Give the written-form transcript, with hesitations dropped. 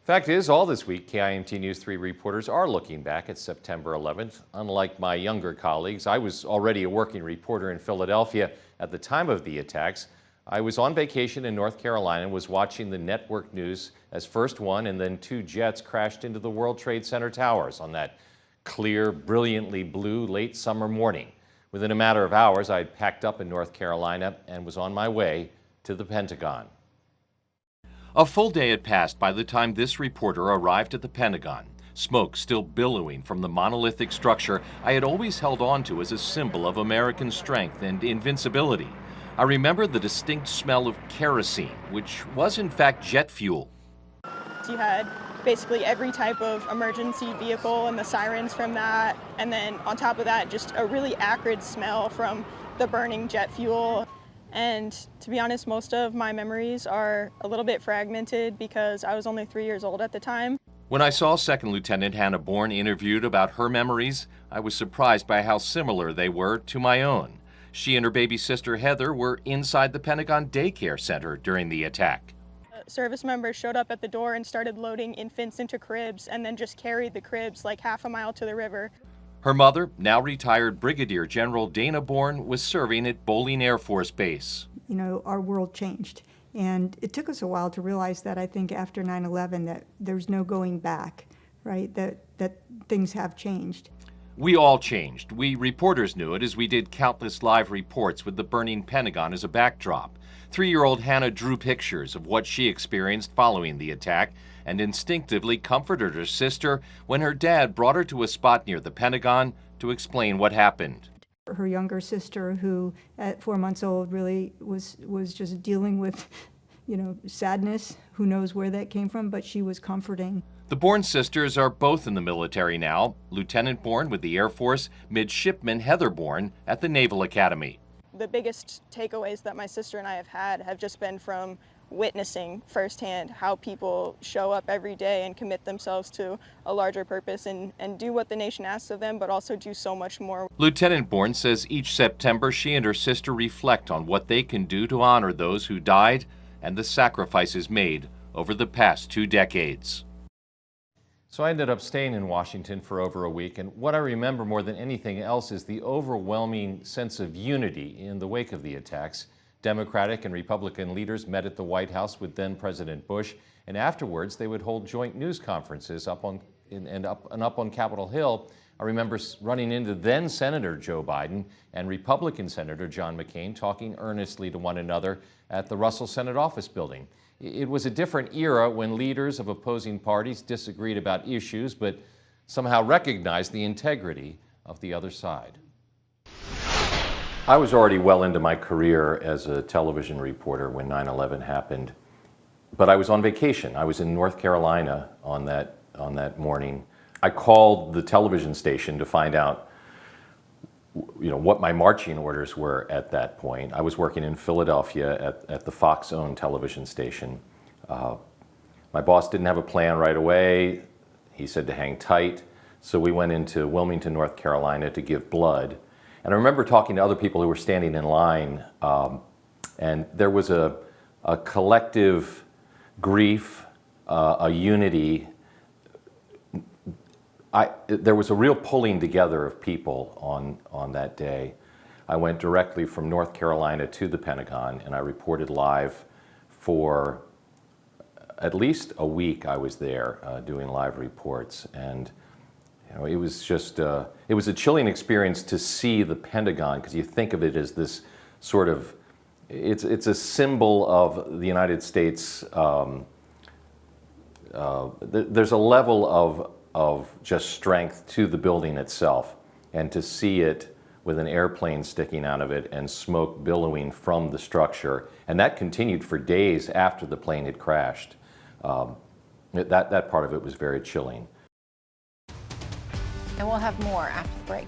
Fact is, all this week, KIMT News 3 reporters are looking back at September 11th. Unlike my younger colleagues, I was already a working reporter in Philadelphia at the time of the attacks. I was on vacation in North Carolina and was watching the network news as first one and then two jets crashed into the World Trade Center towers on that clear, brilliantly blue late summer morning. Within a matter of hours, I had packed up in North Carolina and was on my way to the Pentagon. A full day had passed by the time this reporter arrived at the Pentagon. Smoke still billowing from the monolithic structure I had always held on to as a symbol of American strength and invincibility. I remember the distinct smell of kerosene, which was in fact jet fuel. You had basically every type of emergency vehicle and the sirens from that, and then on top of that, just a really acrid smell from the burning jet fuel. And to be honest, most of my memories are a little bit fragmented because I was only 3 years old at the time. When I saw Second Lieutenant Hannah Bourne interviewed about her memories, I was surprised by how similar they were to my own. She and her baby sister Heather were inside the Pentagon daycare center during the attack. Service members showed up at the door and started loading infants into cribs and then just carried the cribs like half a mile to the river. Her mother, now retired Brigadier General Dana Bourne, was serving at Bolling Air Force Base. You know, our world changed. And it took us a while to realize that, I think, after 9/11, that there's no going back, right? That things have changed. We all changed. We reporters knew it as we did countless live reports with the burning Pentagon as a backdrop. 3-year-old Hannah drew pictures of what she experienced following the attack and instinctively comforted her sister when her dad brought her to a spot near the Pentagon to explain what happened. Her younger sister, who at 4 months old really was just dealing with, sadness, who knows where that came from, but she was comforting. The Bourne sisters are both in the military now. Lieutenant Bourne with the Air Force, Midshipman Heather Bourne at the Naval Academy. The biggest takeaways that my sister and I have had have just been from witnessing firsthand how people show up every day and commit themselves to a larger purpose and do what the nation asks of them, but also do so much more. Lieutenant Bourne says each September she and her sister reflect on what they can do to honor those who died and the sacrifices made over the past 2 decades. So I ended up staying in Washington for over a week, and what I remember more than anything else is the overwhelming sense of unity in the wake of the attacks. Democratic and Republican leaders met at the White House with then President Bush, and afterwards they would hold joint news conferences up on Capitol Hill. I remember running into then Senator Joe Biden and Republican Senator John McCain talking earnestly to one another at the Russell Senate Office Building. It was a different era when leaders of opposing parties disagreed about issues, but somehow recognized the integrity of the other side. I was already well into my career as a television reporter when 9/11 happened, but I was on vacation. I was in North Carolina on that morning. I called the television station to find out what my marching orders were at that point. I was working in Philadelphia at the Fox-owned television station. My boss didn't have a plan right away. He said to hang tight. So we went into Wilmington, North Carolina to give blood. And I remember talking to other people who were standing in line, and there was a collective grief, a unity. There was a real pulling together of people on that day. I went directly from North Carolina to the Pentagon, and I reported live for at least a week. I was there doing live reports, and it was just it was a chilling experience to see the Pentagon, because you think of it as this sort of it's a symbol of the United States. There's a level of just strength to the building itself, and to see it with an airplane sticking out of it and smoke billowing from the structure, and that continued for days after the plane had crashed. That part of it was very chilling. And we'll have more after the break.